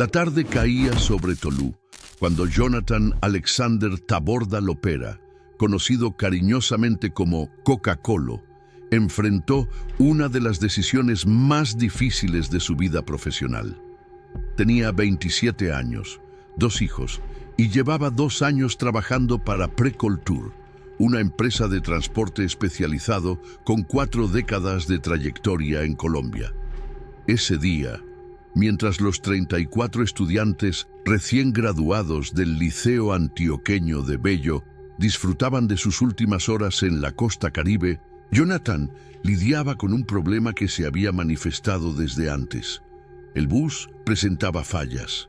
La tarde caía sobre Tolú, cuando Jonathan Alexander Taborda Lopera, conocido cariñosamente como Coca-Colo, enfrentó una de las decisiones más difíciles de su vida profesional. Tenía 27 años, 2 hijos, y llevaba 2 años trabajando para Precoltur, una empresa de transporte especializado con 4 décadas de trayectoria en Colombia. Ese día, mientras los 34 estudiantes recién graduados del Liceo Antioqueño de Bello disfrutaban de sus últimas horas en la costa Caribe, Jonathan lidiaba con un problema que se había manifestado desde antes. El bus presentaba fallas.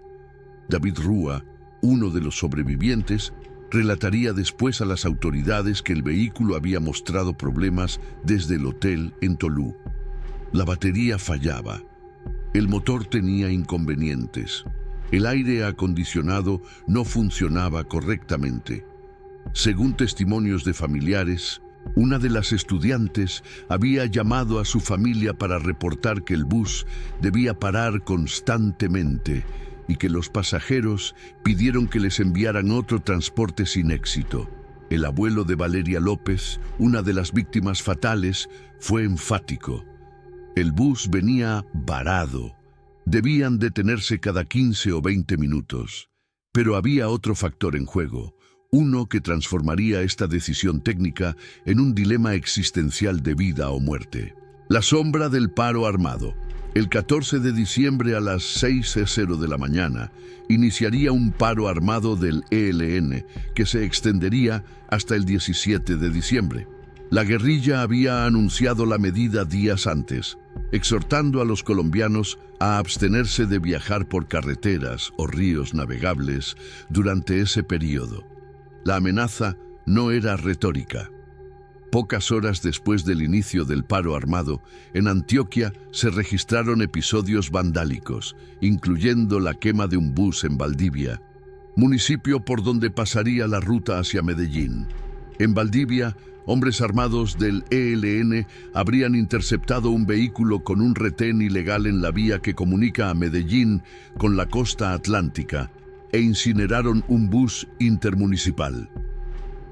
David Rúa, uno de los sobrevivientes, relataría después a las autoridades que el vehículo había mostrado problemas desde el hotel en Tolú. La batería fallaba. El motor tenía inconvenientes. El aire acondicionado no funcionaba correctamente. Según testimonios de familiares, una de las estudiantes había llamado a su familia para reportar que el bus debía parar constantemente y que los pasajeros pidieron que les enviaran otro transporte sin éxito. El abuelo de Valeria López, una de las víctimas fatales, fue enfático. El bus venía varado. Debían detenerse cada 15 o 20 minutos. Pero había otro factor en juego, uno que transformaría esta decisión técnica en un dilema existencial de vida o muerte. La sombra del paro armado. El 14 de diciembre a las 6:00 de la mañana iniciaría un paro armado del ELN que se extendería hasta el 17 de diciembre. La guerrilla había anunciado la medida días antes, exhortando a los colombianos a abstenerse de viajar por carreteras o ríos navegables durante ese periodo. La amenaza no era retórica. Pocas horas después del inicio del paro armado, en Antioquia se registraron episodios vandálicos, incluyendo la quema de un bus en Valdivia, municipio por donde pasaría la ruta hacia Medellín. En Valdivia, hombres armados del ELN habrían interceptado un vehículo con un retén ilegal en la vía que comunica a Medellín con la costa atlántica e incineraron un bus intermunicipal.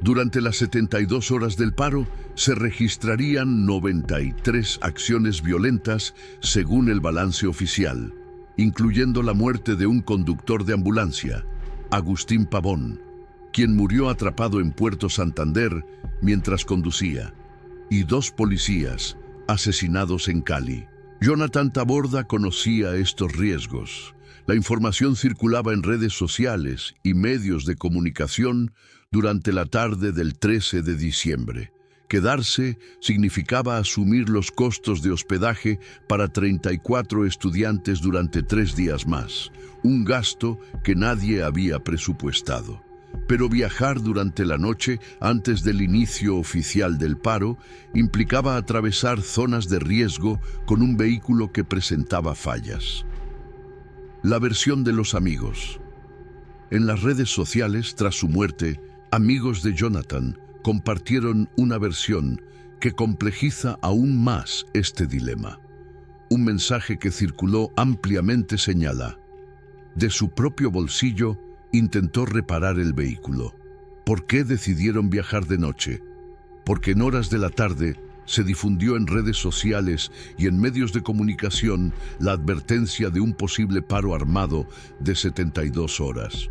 Durante las 72 horas del paro, se registrarían 93 acciones violentas según el balance oficial, incluyendo la muerte de un conductor de ambulancia, Agustín Pavón, quien murió atrapado en Puerto Santander mientras conducía, y 2 policías asesinados en Cali. Jonathan Taborda conocía estos riesgos. La información circulaba en redes sociales y medios de comunicación durante la tarde del 13 de diciembre. Quedarse significaba asumir los costos de hospedaje para 34 estudiantes durante 3 días más, un gasto que nadie había presupuestado. Pero viajar durante la noche antes del inicio oficial del paro implicaba atravesar zonas de riesgo con un vehículo que presentaba fallas. La versión de los amigos. En las redes sociales, tras su muerte, amigos de Jonathan compartieron una versión que complejiza aún más este dilema. Un mensaje que circuló ampliamente señala: de su propio bolsillo intentó reparar el vehículo. ¿Por qué decidieron viajar de noche? Porque en horas de la tarde se difundió en redes sociales y en medios de comunicación la advertencia de un posible paro armado de 72 horas.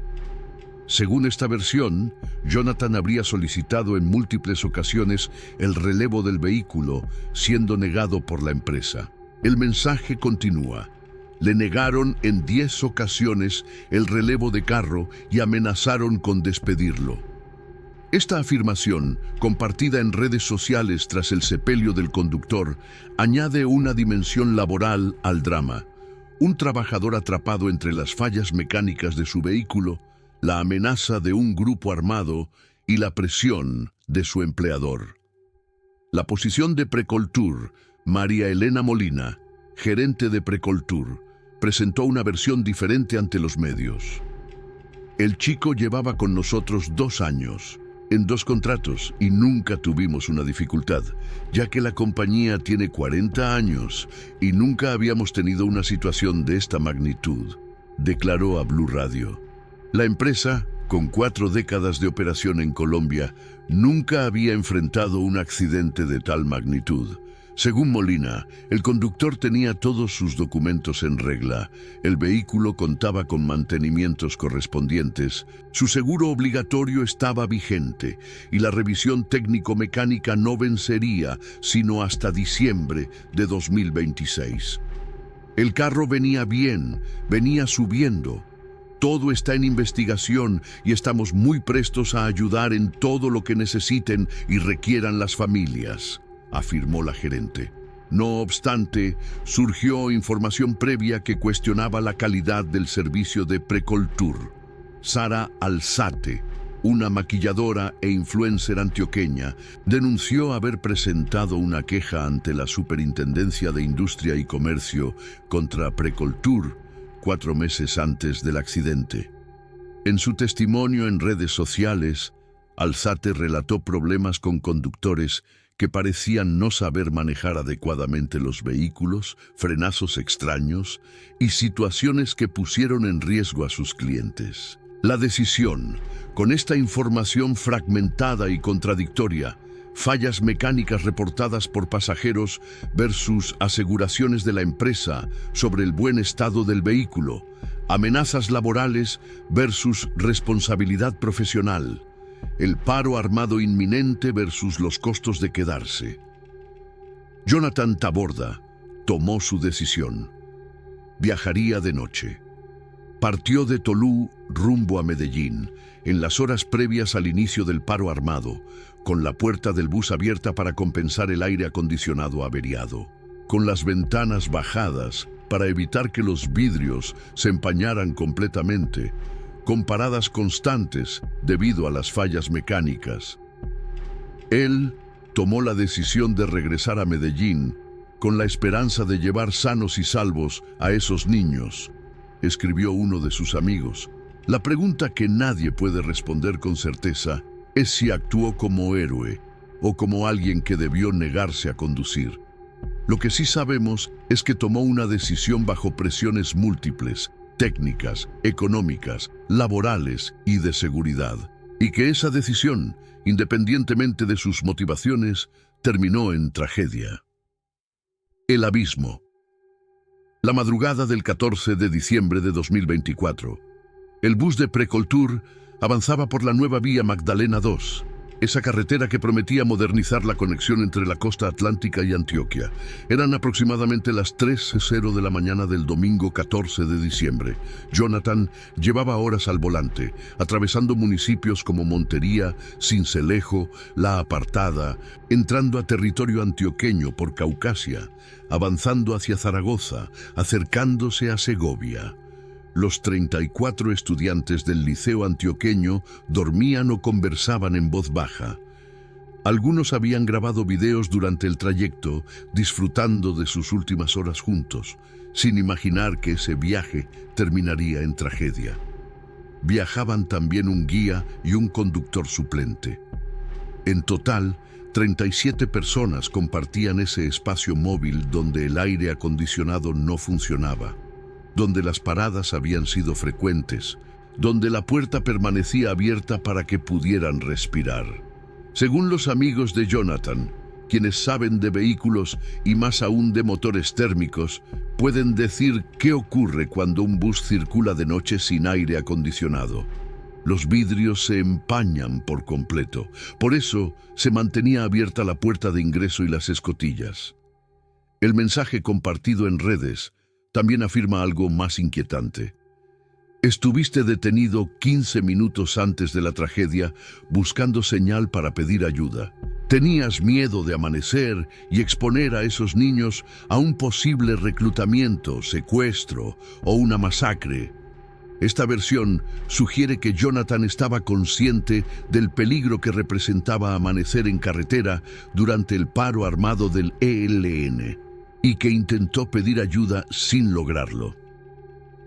Según esta versión, Jonathan habría solicitado en múltiples ocasiones el relevo del vehículo, siendo negado por la empresa. El mensaje continúa. Le negaron en 10 ocasiones el relevo de carro y amenazaron con despedirlo. Esta afirmación, compartida en redes sociales tras el sepelio del conductor, añade una dimensión laboral al drama. Un trabajador atrapado entre las fallas mecánicas de su vehículo, la amenaza de un grupo armado y la presión de su empleador. La posición de Precoltur, María Elena Molina, gerente de Precoltur, presentó una versión diferente ante los medios. El chico llevaba con nosotros 2 años, en 2 contratos, y nunca tuvimos una dificultad, ya que la compañía tiene 40 años y nunca habíamos tenido una situación de esta magnitud. declaró a Blue Radio. La empresa, con 4 décadas de operación en Colombia, nunca había enfrentado un accidente de tal magnitud. Según Molina, el conductor tenía todos sus documentos en regla, el vehículo contaba con mantenimientos correspondientes, su seguro obligatorio estaba vigente y la revisión técnico-mecánica no vencería sino hasta diciembre de 2026. El carro venía bien, venía subiendo. Todo está en investigación y estamos muy prestos a ayudar en todo lo que necesiten y requieran las familias, afirmó la gerente. No obstante, surgió información previa que cuestionaba la calidad del servicio de Precoltur. Sara Alzate, una maquilladora e influencer antioqueña, denunció haber presentado una queja ante la Superintendencia de Industria y Comercio contra Precoltur 4 meses antes del accidente. En su testimonio en redes sociales, Alzate relató problemas con conductores que parecían no saber manejar adecuadamente los vehículos, frenazos extraños y situaciones que pusieron en riesgo a sus clientes. La decisión, con esta información fragmentada y contradictoria, fallas mecánicas reportadas por pasajeros versus aseguraciones de la empresa sobre el buen estado del vehículo, amenazas laborales versus responsabilidad profesional, el paro armado inminente versus los costos de quedarse. Jonathan Taborda tomó su decisión. Viajaría de noche. Partió de Tolú rumbo a Medellín, en las horas previas al inicio del paro armado, con la puerta del bus abierta para compensar el aire acondicionado averiado, con las ventanas bajadas para evitar que los vidrios se empañaran completamente, con paradas constantes debido a las fallas mecánicas. Él tomó la decisión de regresar a Medellín con la esperanza de llevar sanos y salvos a esos niños, escribió uno de sus amigos. La pregunta que nadie puede responder con certeza es si actuó como héroe o como alguien que debió negarse a conducir. Lo que sí sabemos es que tomó una decisión bajo presiones múltiples, técnicas, económicas, laborales y de seguridad, y que esa decisión, independientemente de sus motivaciones, terminó en tragedia. El abismo. La madrugada del 14 de diciembre de 2024, el bus de Precoltur avanzaba por la nueva vía Magdalena 2, esa carretera que prometía modernizar la conexión entre la costa atlántica y Antioquia. Eran aproximadamente las 3:00 de la mañana del domingo 14 de diciembre. Jonathan llevaba horas al volante, atravesando municipios como Montería, Sincelejo, La Apartada, entrando a territorio antioqueño por Caucasia, avanzando hacia Zaragoza, acercándose a Segovia. Los 34 estudiantes del liceo antioqueño dormían o conversaban en voz baja. Algunos habían grabado videos durante el trayecto, disfrutando de sus últimas horas juntos, sin imaginar que ese viaje terminaría en tragedia. Viajaban también un guía y un conductor suplente. En total, 37 personas compartían ese espacio móvil donde el aire acondicionado no funcionaba, donde las paradas habían sido frecuentes, donde la puerta permanecía abierta para que pudieran respirar. Según los amigos de Jonathan, quienes saben de vehículos y más aún de motores térmicos, pueden decir qué ocurre cuando un bus circula de noche sin aire acondicionado. Los vidrios se empañan por completo. Por eso se mantenía abierta la puerta de ingreso y las escotillas. El mensaje compartido en redes también afirma algo más inquietante. Estuviste detenido 15 minutos antes de la tragedia buscando señal para pedir ayuda. Tenías miedo de amanecer y exponer a esos niños a un posible reclutamiento, secuestro o una masacre. Esta versión sugiere que Jonathan estaba consciente del peligro que representaba amanecer en carretera durante el paro armado del ELN y que intentó pedir ayuda sin lograrlo.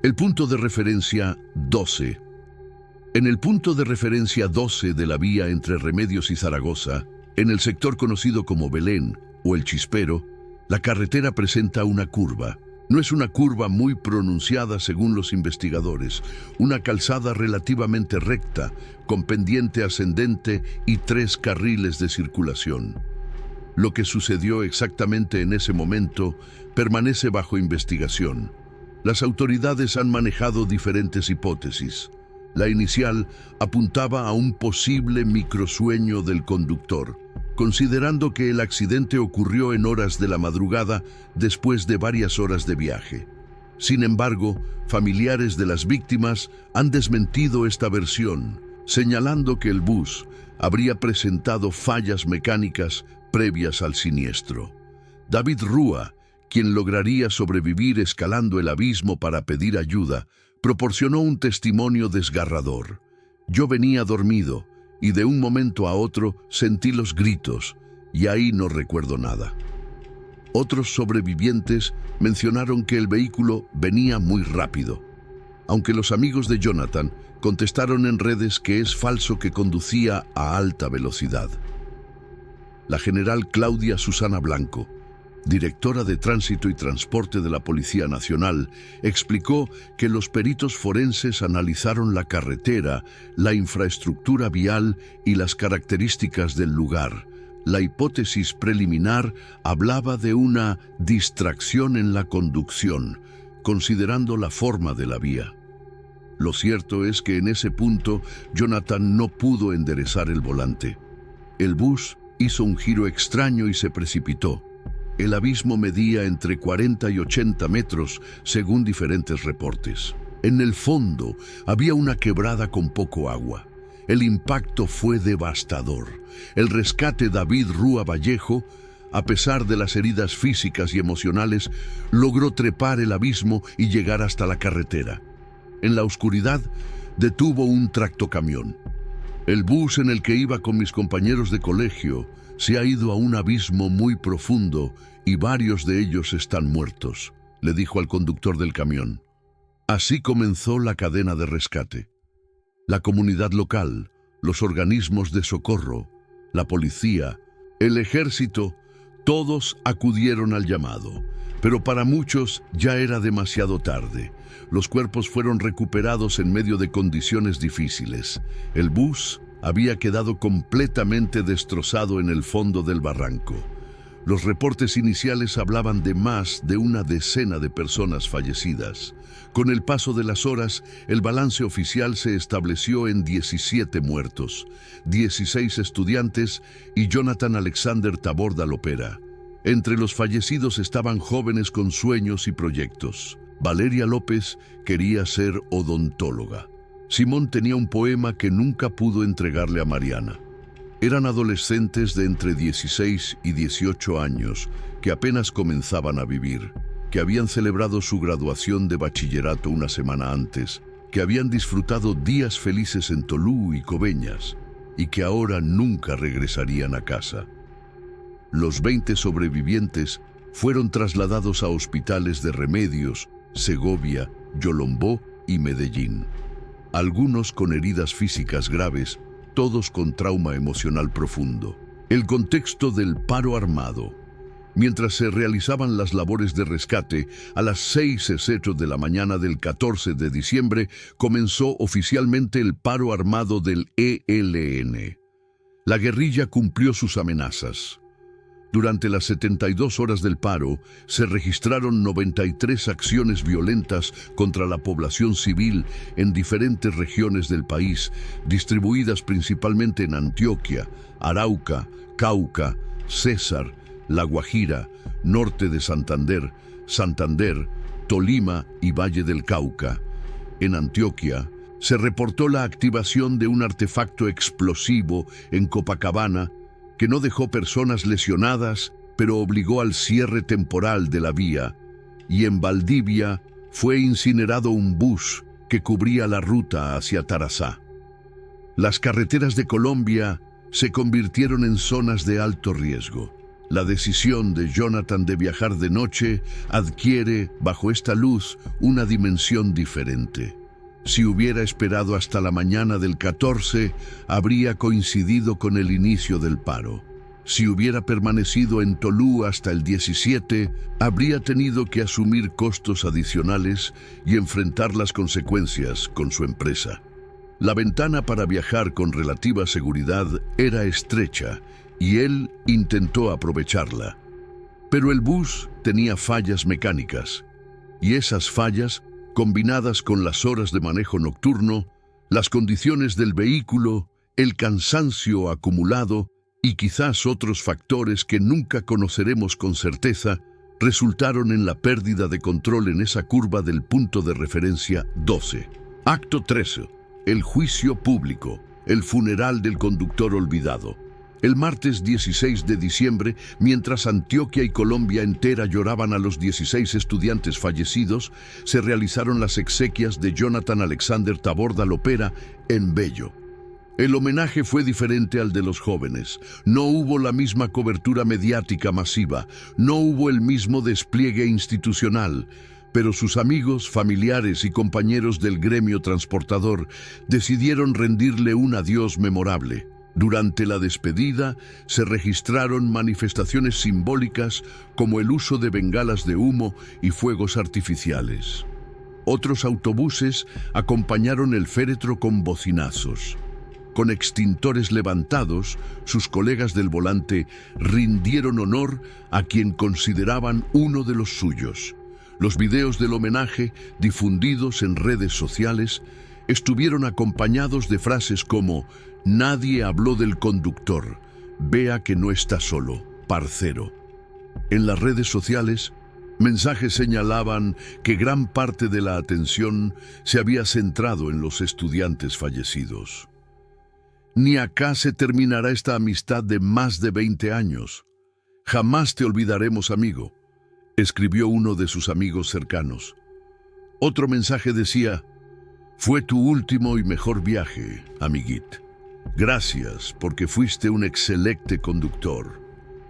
El punto de referencia 12. En el punto de referencia 12 de la vía entre Remedios y Zaragoza, en el sector conocido como Belén o El Chispero, la carretera presenta una curva. No es una curva muy pronunciada según los investigadores, una calzada relativamente recta, con pendiente ascendente y 3 carriles de circulación. Lo que sucedió exactamente en ese momento permanece bajo investigación. Las autoridades han manejado diferentes hipótesis. La inicial apuntaba a un posible microsueño del conductor, considerando que el accidente ocurrió en horas de la madrugada después de varias horas de viaje. Sin embargo, familiares de las víctimas han desmentido esta versión, señalando que el bus habría presentado fallas mecánicas previas al siniestro. David Rúa, quien lograría sobrevivir escalando el abismo para pedir ayuda, proporcionó un testimonio desgarrador. Yo venía dormido y de un momento a otro sentí los gritos y ahí no recuerdo nada. Otros sobrevivientes mencionaron que el vehículo venía muy rápido, aunque los amigos de Jonathan contestaron en redes que es falso que conducía a alta velocidad. La general Claudia Susana Blanco, directora de Tránsito y Transporte de la Policía Nacional, explicó que los peritos forenses analizaron la carretera, la infraestructura vial y las características del lugar. La hipótesis preliminar hablaba de una distracción en la conducción, considerando la forma de la vía. Lo cierto es que en ese punto Jonathan no pudo enderezar el volante. El bus hizo un giro extraño y se precipitó. El abismo medía entre 40 y 80 metros, según diferentes reportes. En el fondo había una quebrada con poco agua. El impacto fue devastador. El rescate David Rúa Vallejo, a pesar de las heridas físicas y emocionales, logró trepar el abismo y llegar hasta la carretera. En la oscuridad, detuvo un tractocamión. El bus en el que iba con mis compañeros de colegio se ha ido a un abismo muy profundo y varios de ellos están muertos, le dijo al conductor del camión. Así comenzó la cadena de rescate. La comunidad local, los organismos de socorro, la policía, el ejército, todos acudieron al llamado, pero para muchos ya era demasiado tarde. Los cuerpos fueron recuperados en medio de condiciones difíciles. El bus había quedado completamente destrozado en el fondo del barranco. Los reportes iniciales hablaban de más de una decena de personas fallecidas. Con el paso de las horas, el balance oficial se estableció en 17 muertos, 16 estudiantes y Jonathan Alexander Taborda Lopera. Entre los fallecidos estaban jóvenes con sueños y proyectos. Valeria López quería ser odontóloga. Simón tenía un poema que nunca pudo entregarle a Mariana. Eran adolescentes de entre 16 y 18 años que apenas comenzaban a vivir, que habían celebrado su graduación de bachillerato una semana antes, que habían disfrutado días felices en Tolú y Coveñas y que ahora nunca regresarían a casa. Los 20 sobrevivientes fueron trasladados a hospitales de Remedios, Segovia, Yolombó y Medellín. Algunos con heridas físicas graves, todos con trauma emocional profundo. El contexto del paro armado. Mientras se realizaban las labores de rescate, a las 6:08 de la mañana del 14 de diciembre comenzó oficialmente el paro armado del ELN. La guerrilla cumplió sus amenazas. Durante las 72 horas del paro, se registraron 93 acciones violentas contra la población civil en diferentes regiones del país, distribuidas principalmente en Antioquia, Arauca, Cauca, César, La Guajira, norte de Santander, Tolima y Valle del Cauca. En Antioquia, se reportó la activación de un artefacto explosivo en Copacabana que no dejó personas lesionadas, pero obligó al cierre temporal de la vía, y en Valdivia fue incinerado un bus que cubría la ruta hacia Tarazá. Las carreteras de Colombia se convirtieron en zonas de alto riesgo. La decisión de Jonathan de viajar de noche adquiere, bajo esta luz, una dimensión diferente. Si hubiera esperado hasta la mañana del 14, habría coincidido con el inicio del paro. Si hubiera permanecido en Tolú hasta el 17, habría tenido que asumir costos adicionales y enfrentar las consecuencias con su empresa. La ventana para viajar con relativa seguridad era estrecha y él intentó aprovecharla. Pero el bus tenía fallas mecánicas, y esas fallas, combinadas con las horas de manejo nocturno, las condiciones del vehículo, el cansancio acumulado y quizás otros factores que nunca conoceremos con certeza, resultaron en la pérdida de control en esa curva del punto de referencia 12. Acto 13. El juicio público, el funeral del conductor olvidado. El martes 16 de diciembre, mientras Antioquia y Colombia entera lloraban a los 16 estudiantes fallecidos, se realizaron las exequias de Jonathan Alexander Taborda Lopera en Bello. El homenaje fue diferente al de los jóvenes. No hubo la misma cobertura mediática masiva, no hubo el mismo despliegue institucional, pero sus amigos, familiares y compañeros del gremio transportador decidieron rendirle un adiós memorable. Durante la despedida se registraron manifestaciones simbólicas como el uso de bengalas de humo y fuegos artificiales. Otros autobuses acompañaron el féretro con bocinazos. Con extintores levantados, sus colegas del volante rindieron honor a quien consideraban uno de los suyos. Los videos del homenaje, difundidos en redes sociales, estuvieron acompañados de frases como «Nadie habló del conductor, vea que no está solo, parcero». En las redes sociales, mensajes señalaban que gran parte de la atención se había centrado en los estudiantes fallecidos. «Ni acá se terminará esta amistad de más de 20 años. Jamás te olvidaremos, amigo», escribió uno de sus amigos cercanos. Otro mensaje decía: «Fue tu último y mejor viaje, amiguit. Gracias porque fuiste un excelente conductor».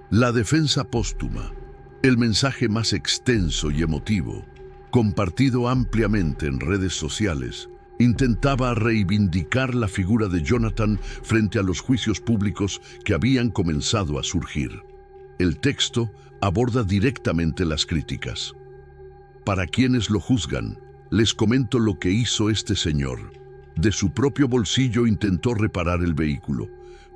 La defensa póstuma, el mensaje más extenso y emotivo, compartido ampliamente en redes sociales, intentaba reivindicar la figura de Jonathan frente a los juicios públicos que habían comenzado a surgir. El texto aborda directamente las críticas. Para quienes lo juzgan, les comento lo que hizo este señor. De su propio bolsillo intentó reparar el vehículo.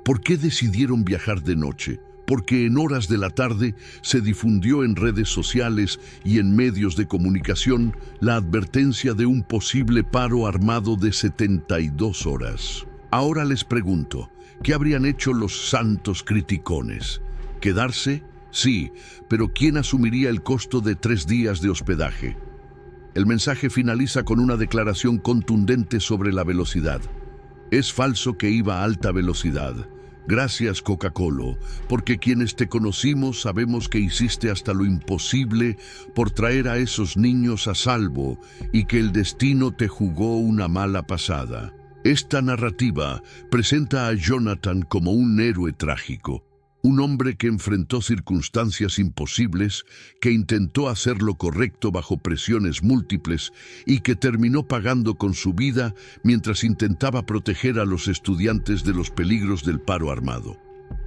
¿Por qué decidieron viajar de noche? Porque en horas de la tarde se difundió en redes sociales y en medios de comunicación la advertencia de un posible paro armado de 72 horas. Ahora les pregunto, ¿qué habrían hecho los santos criticones? ¿Quedarse? Sí, pero ¿quién asumiría el costo de 3 días de hospedaje? El mensaje finaliza con una declaración contundente sobre la velocidad. Es falso que iba a alta velocidad. Gracias, Coca-Cola, porque quienes te conocimos sabemos que hiciste hasta lo imposible por traer a esos niños a salvo y que el destino te jugó una mala pasada. Esta narrativa presenta a Jonathan como un héroe trágico, un hombre que enfrentó circunstancias imposibles, que intentó hacer lo correcto bajo presiones múltiples y que terminó pagando con su vida mientras intentaba proteger a los estudiantes de los peligros del paro armado.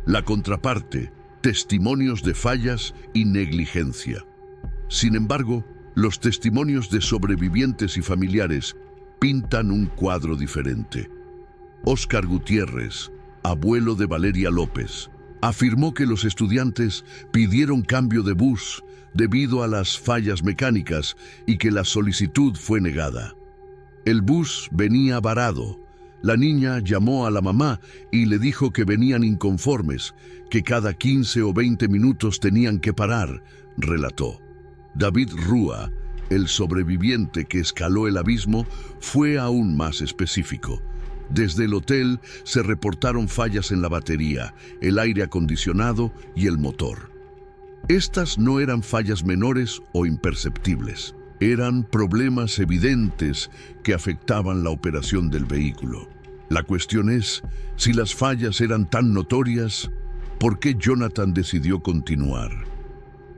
La contraparte, testimonios de fallas y negligencia. Sin embargo, los testimonios de sobrevivientes y familiares pintan un cuadro diferente. Óscar Gutiérrez, abuelo de Valeria López, afirmó que los estudiantes pidieron cambio de bus debido a las fallas mecánicas y que la solicitud fue negada. El bus venía varado. La niña llamó a la mamá y le dijo que venían inconformes, que cada 15 o 20 minutos tenían que parar, relató. David Rúa, el sobreviviente que escaló el abismo, fue aún más específico. Desde el hotel se reportaron fallas en la batería, el aire acondicionado y el motor. Estas no eran fallas menores o imperceptibles. Eran problemas evidentes que afectaban la operación del vehículo. La cuestión es, si las fallas eran tan notorias, ¿por qué Jonathan decidió continuar?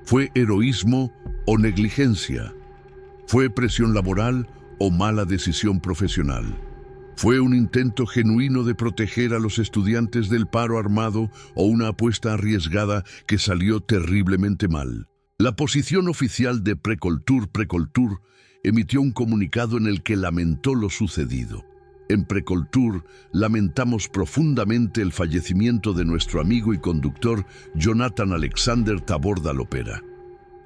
¿Fue heroísmo o negligencia? ¿Fue presión laboral o mala decisión profesional? ¿Fue un intento genuino de proteger a los estudiantes del paro armado o una apuesta arriesgada que salió terriblemente mal? La posición oficial de Precoltur emitió un comunicado en el que lamentó lo sucedido. En Precoltur lamentamos profundamente el fallecimiento de nuestro amigo y conductor Jonathan Alexander Taborda Lopera.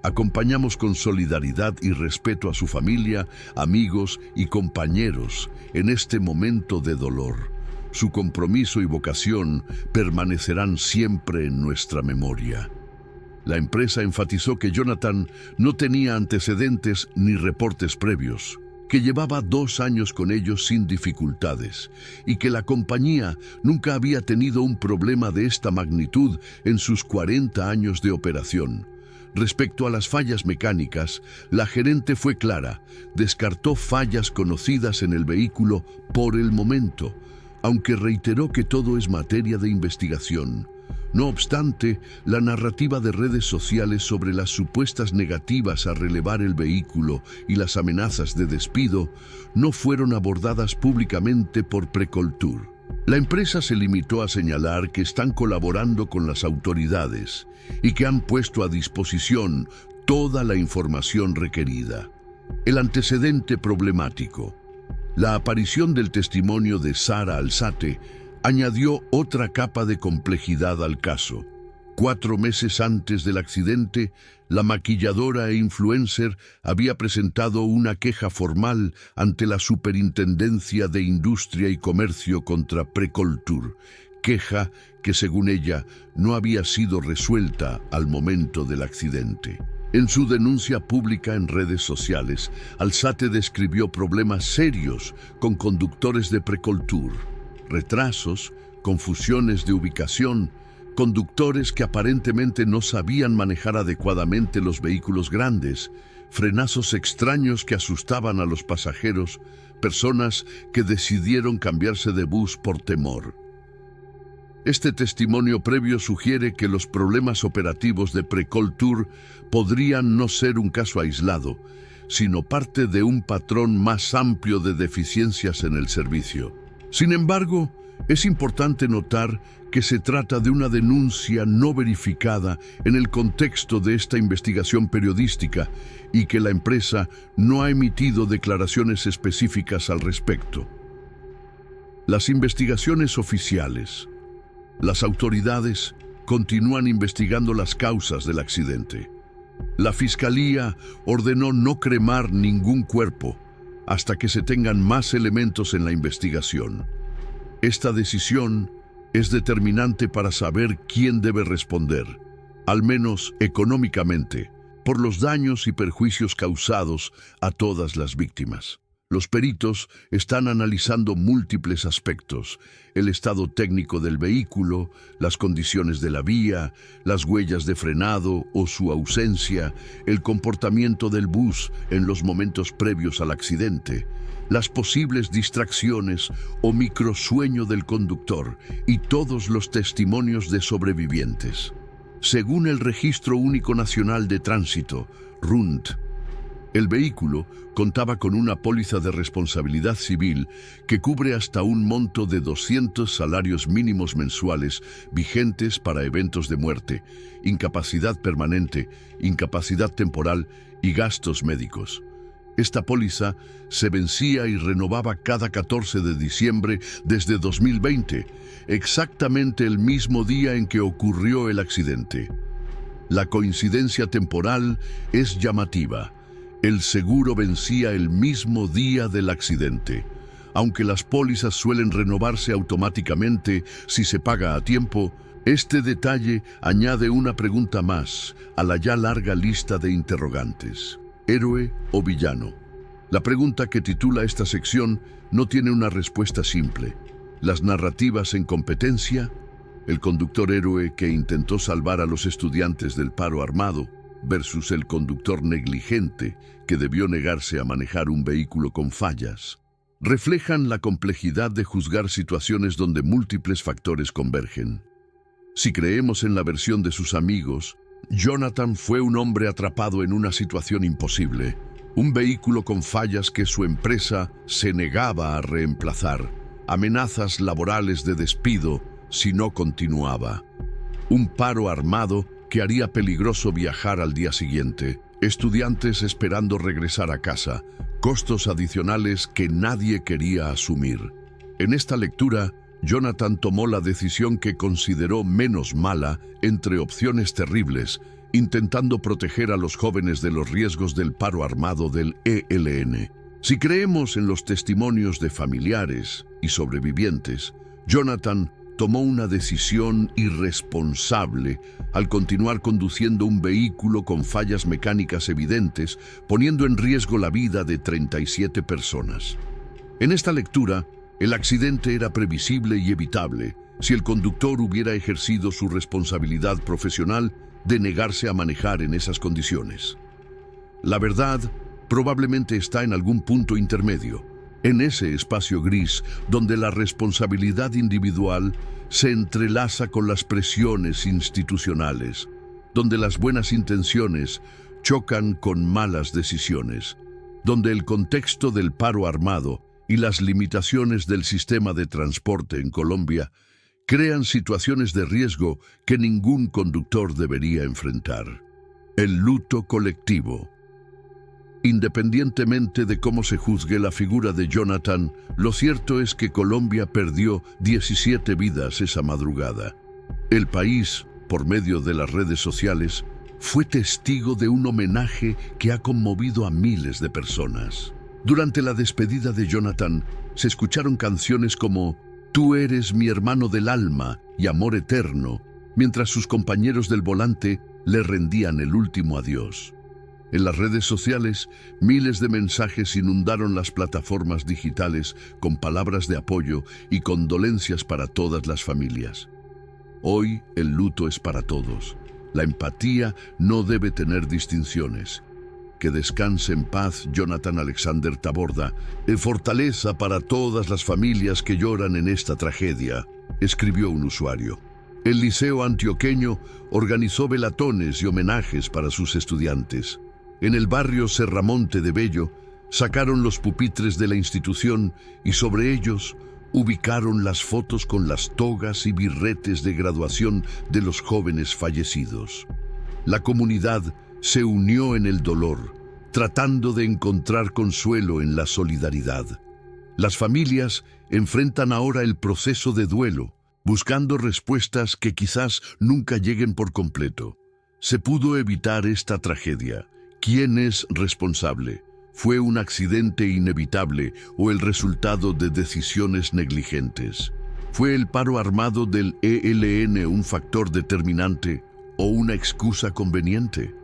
Acompañamos con solidaridad y respeto a su familia, amigos y compañeros en este momento de dolor. Su compromiso y vocación permanecerán siempre en nuestra memoria. La empresa enfatizó que Jonathan no tenía antecedentes ni reportes previos, que llevaba 2 años con ellos sin dificultades y que la compañía nunca había tenido un problema de esta magnitud en sus 40 años de operación. Respecto a las fallas mecánicas, la gerente fue clara, descartó fallas conocidas en el vehículo por el momento, aunque reiteró que todo es materia de investigación. No obstante, la narrativa de redes sociales sobre las supuestas negativas a relevar el vehículo y las amenazas de despido no fueron abordadas públicamente por Precoltur. La empresa se limitó a señalar que están colaborando con las autoridades y que han puesto a disposición toda la información requerida. El antecedente problemático. La aparición del testimonio de Sara Alzate añadió otra capa de complejidad al caso. 4 meses antes del accidente, la maquilladora e influencer había presentado una queja formal ante la Superintendencia de Industria y Comercio contra Precoltur, queja que, según ella, no había sido resuelta al momento del accidente. En su denuncia pública en redes sociales, Alzate describió problemas serios con conductores de Precoltur: retrasos, confusiones de ubicación, conductores que aparentemente no sabían manejar adecuadamente los vehículos grandes, frenazos extraños que asustaban a los pasajeros, personas que decidieron cambiarse de bus por temor. Este testimonio previo sugiere que los problemas operativos de Precoltur podrían no ser un caso aislado, sino parte de un patrón más amplio de deficiencias en el servicio. Sin embargo, es importante notar que se trata de una denuncia no verificada en el contexto de esta investigación periodística y que la empresa no ha emitido declaraciones específicas al respecto. Las investigaciones oficiales. Las autoridades continúan investigando las causas del accidente. La Fiscalía ordenó no cremar ningún cuerpo hasta que se tengan más elementos en la investigación. Esta decisión es determinante para saber quién debe responder, al menos económicamente, por los daños y perjuicios causados a todas las víctimas. Los peritos están analizando múltiples aspectos: el estado técnico del vehículo, las condiciones de la vía, las huellas de frenado o su ausencia, el comportamiento del bus en los momentos previos al accidente, las posibles distracciones o microsueño del conductor y todos los testimonios de sobrevivientes. Según el Registro Único Nacional de Tránsito, RUNT, el vehículo contaba con una póliza de responsabilidad civil que cubre hasta un monto de 200 salarios mínimos mensuales vigentes para eventos de muerte, incapacidad permanente, incapacidad temporal y gastos médicos. Esta póliza se vencía y renovaba cada 14 de diciembre desde 2020, exactamente el mismo día en que ocurrió el accidente. La coincidencia temporal es llamativa. El seguro vencía el mismo día del accidente. Aunque las pólizas suelen renovarse automáticamente si se paga a tiempo, este detalle añade una pregunta más a la ya larga lista de interrogantes. ¿Héroe o villano? La pregunta que titula esta sección no tiene una respuesta simple. Las narrativas en competencia, el conductor héroe que intentó salvar a los estudiantes del paro armado, versus el conductor negligente que debió negarse a manejar un vehículo con fallas, reflejan la complejidad de juzgar situaciones donde múltiples factores convergen. Si creemos en la versión de sus amigos, Jonathan fue un hombre atrapado en una situación imposible, un vehículo con fallas que su empresa se negaba a reemplazar, amenazas laborales de despido si no continuaba, un paro armado que haría peligroso viajar al día siguiente, estudiantes esperando regresar a casa, costos adicionales que nadie quería asumir. En esta lectura, Jonathan tomó la decisión que consideró menos mala entre opciones terribles, intentando proteger a los jóvenes de los riesgos del paro armado del ELN. Si creemos en los testimonios de familiares y sobrevivientes, Jonathan tomó una decisión irresponsable al continuar conduciendo un vehículo con fallas mecánicas evidentes, poniendo en riesgo la vida de 37 personas. En esta lectura, el accidente era previsible y evitable si el conductor hubiera ejercido su responsabilidad profesional de negarse a manejar en esas condiciones. La verdad probablemente está en algún punto intermedio, en ese espacio gris donde la responsabilidad individual se entrelaza con las presiones institucionales, donde las buenas intenciones chocan con malas decisiones, donde el contexto del paro armado y las limitaciones del sistema de transporte en Colombia crean situaciones de riesgo que ningún conductor debería enfrentar. El luto colectivo. Independientemente de cómo se juzgue la figura de Jonathan, lo cierto es que Colombia perdió 17 vidas esa madrugada. El país, por medio de las redes sociales, fue testigo de un homenaje que ha conmovido a miles de personas. Durante la despedida de Jonathan, se escucharon canciones como «Tú eres mi hermano del alma» y «Amor eterno», mientras sus compañeros del volante le rendían el último adiós. En las redes sociales, miles de mensajes inundaron las plataformas digitales con palabras de apoyo y condolencias para todas las familias. Hoy el luto es para todos. La empatía no debe tener distinciones. Que descanse en paz Jonathan Alexander Taborda, en fortaleza para todas las familias que lloran en esta tragedia, escribió un usuario. El Liceo Antioqueño organizó velatones y homenajes para sus estudiantes. En el barrio Serramonte de Bello, sacaron los pupitres de la institución y sobre ellos ubicaron las fotos con las togas y birretes de graduación de los jóvenes fallecidos. La comunidad se unió en el dolor, tratando de encontrar consuelo en la solidaridad. Las familias enfrentan ahora el proceso de duelo, buscando respuestas que quizás nunca lleguen por completo. ¿Se pudo evitar esta tragedia? ¿Quién es responsable? ¿Fue un accidente inevitable o el resultado de decisiones negligentes? ¿Fue el paro armado del ELN un factor determinante o una excusa conveniente?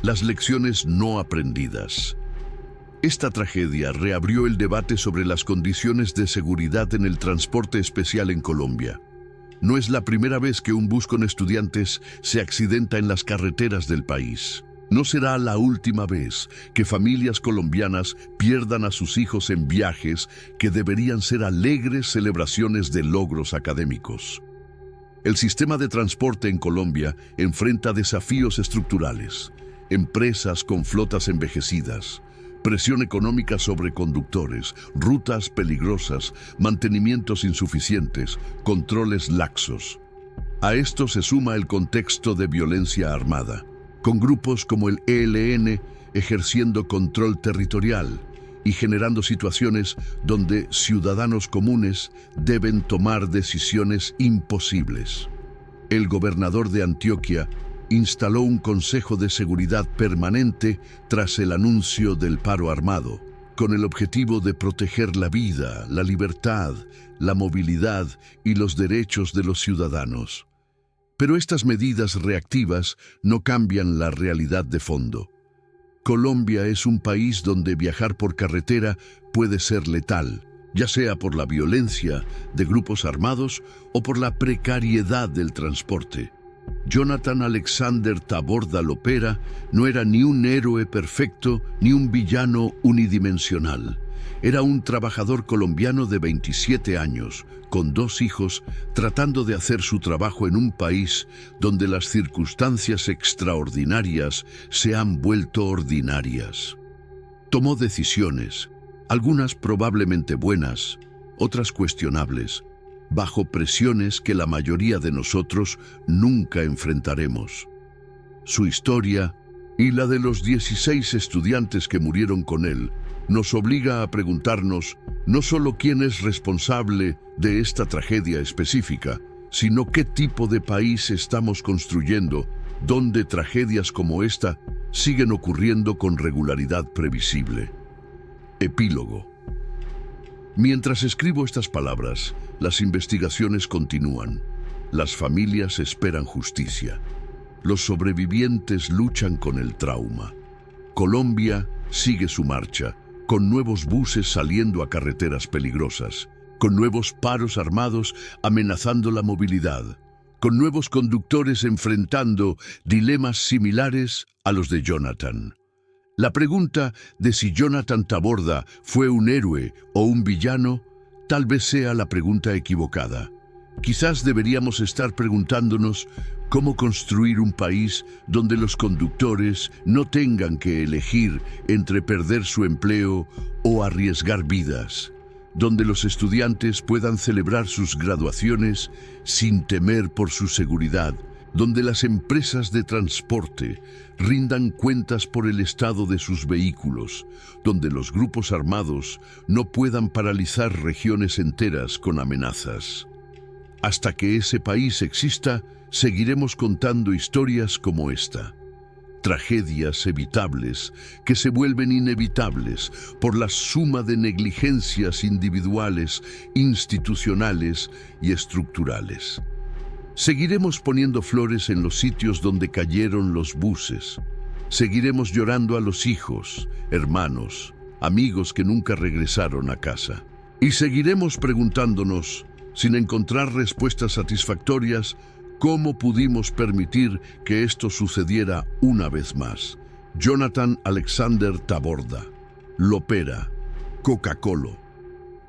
Las lecciones no aprendidas. Esta tragedia reabrió el debate sobre las condiciones de seguridad en el transporte especial en Colombia. No es la primera vez que un bus con estudiantes se accidenta en las carreteras del país. No será la última vez que familias colombianas pierdan a sus hijos en viajes que deberían ser alegres celebraciones de logros académicos. El sistema de transporte en Colombia enfrenta desafíos estructurales. Empresas con flotas envejecidas, presión económica sobre conductores, rutas peligrosas, mantenimientos insuficientes, controles laxos. A esto se suma el contexto de violencia armada, con grupos como el ELN ejerciendo control territorial y generando situaciones donde ciudadanos comunes deben tomar decisiones imposibles. El gobernador de Antioquia instaló un Consejo de Seguridad permanente tras el anuncio del paro armado, con el objetivo de proteger la vida, la libertad, la movilidad y los derechos de los ciudadanos. Pero estas medidas reactivas no cambian la realidad de fondo. Colombia es un país donde viajar por carretera puede ser letal, ya sea por la violencia de grupos armados o por la precariedad del transporte. Jonathan Alexander Taborda Lopera no era ni un héroe perfecto ni un villano unidimensional. Era un trabajador colombiano de 27 años, con 2 hijos, tratando de hacer su trabajo en un país donde las circunstancias extraordinarias se han vuelto ordinarias. Tomó decisiones, algunas probablemente buenas, otras cuestionables, bajo presiones que la mayoría de nosotros nunca enfrentaremos. Su historia y la de los 16 estudiantes que murieron con él nos obliga a preguntarnos no solo quién es responsable de esta tragedia específica, sino qué tipo de país estamos construyendo donde tragedias como esta siguen ocurriendo con regularidad previsible. Epílogo. Mientras escribo estas palabras, las investigaciones continúan. Las familias esperan justicia. Los sobrevivientes luchan con el trauma. Colombia sigue su marcha, con nuevos buses saliendo a carreteras peligrosas, con nuevos paros armados amenazando la movilidad, con nuevos conductores enfrentando dilemas similares a los de Jonathan. La pregunta de si Jonathan Taborda fue un héroe o un villano tal vez sea la pregunta equivocada. Quizás deberíamos estar preguntándonos cómo construir un país donde los conductores no tengan que elegir entre perder su empleo o arriesgar vidas, donde los estudiantes puedan celebrar sus graduaciones sin temer por su seguridad, donde las empresas de transporte rindan cuentas por el estado de sus vehículos, donde los grupos armados no puedan paralizar regiones enteras con amenazas. Hasta que ese país exista, seguiremos contando historias como esta. Tragedias evitables que se vuelven inevitables por la suma de negligencias individuales, institucionales y estructurales. Seguiremos poniendo flores en los sitios donde cayeron los buses. Seguiremos llorando a los hijos, hermanos, amigos que nunca regresaron a casa. Y seguiremos preguntándonos, sin encontrar respuestas satisfactorias, ¿cómo pudimos permitir que esto sucediera una vez más? Jonathan Alexander Taborda, Lopera, Coca-Cola.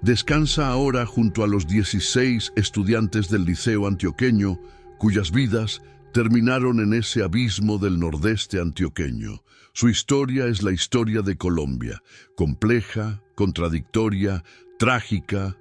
Descansa ahora junto a los 16 estudiantes del Liceo Antioqueño, cuyas vidas terminaron en ese abismo del nordeste antioqueño. Su historia es la historia de Colombia, compleja, contradictoria, trágica,